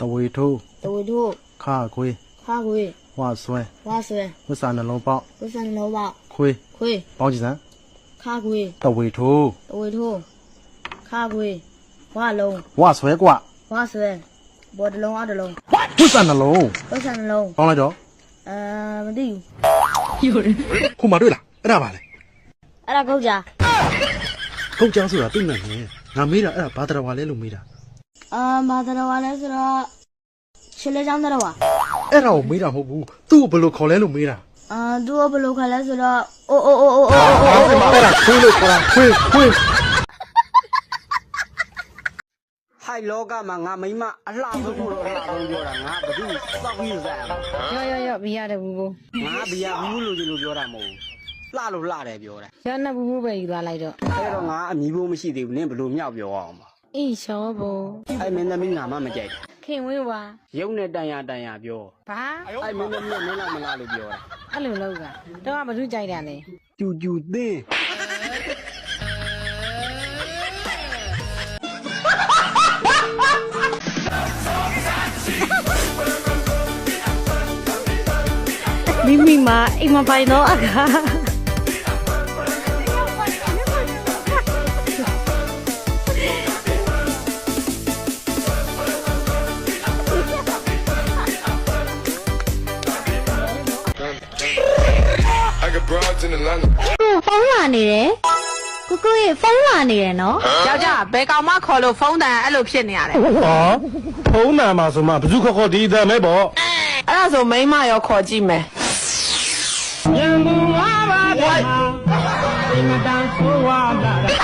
တဝေထိုးခါခွေးဝါဆွဲဝစ်စာနှလုံးပေါက်ခွေးပေါင်းကြည့်စမ်းတဝေထိုးဝါဆွဲกว่าဘောတလုံးအောက်တလုံး ဝစ်စာနှလုံးပေါင်းလိုက်တော့မသိဘူး ခုမှတွေ့လားအဲ့ဒါပါလေ အဲ့ဒါကုတ်ကြ ကုတ်ကြောင်းဆိုတာသိနိုင်တယ်ငါမေးတာအဲ့ဒါဘာတရားဝါလဲလို့မေးတာ ဘာတော်ဝါလဲဆိုတော့ရှစ်လေးချောင်းတော်ဝါ အဲ့ဒါကိုမေးတာမဟုတ်ဘူးသူ့ကိုဘယ်လိုခေါ်လဲလို့မေးတာ သူကဘယ်လိုခါလဲဆိုတော့အိုး အဲ့ဒါခွေးလို့ခေါ်တာခွေး ဟိုင်လောကမှာငါမိမအလှဆုံးလို့အလှဆုံးပြောတာငါဘယ်သူစောက်ပြီးစားရမှာ ရောဘီရတယ်ဘူးဘူး ငါဘီယာဘူးလို့ပြောတာမဟုတ်ဘူးလှတယ်ပြောတယ် ရောနဲ့ဘူးဘူးပဲယူသွားလိုက်တော့ အဲ့တော့ငါအမီးဖို့မရှိသေးဘူးနင်းဘယ်လိုမြောက်ပြောအောင်ပါ အေးရှောဘို့ အဲ့မင်းသမီးငါမှမကြိုက် ခင်ဝင်းပါ ရုပ်နဲ့တန်ရပြော ဘာ အဲ့မင်းသမီးကမင်းလားမလားလို့ပြောတာ အဲ့လိုလောက်ကတော့ကဘာလို့ကြိုက်တာလဲ ကျူသင်း မိမိမအိမ်မပိုင်တော့အခါ I got broads in Atlanta. ဖုန်းလာနေတယ်ကိုကိုရဲ့ဖုန်းလာနေတယ်နော် ယောက်ျားဘယ်ကောင်မှခေါ်လို့ဖုန်းတန်အဲ့လိုဖြစ်နေရတယ် ဟောဖုံးနာမှာဆိုမှဘယ်သူခေါ်ဒီအတန်ပဲပေါ့ အဲ့ဒါဆိုမိန်းမရောခေါ်ကြည့်မယ် ရန်ကုန်ပါပါဗျာအင်မတန်ဆိုးဝါးလာ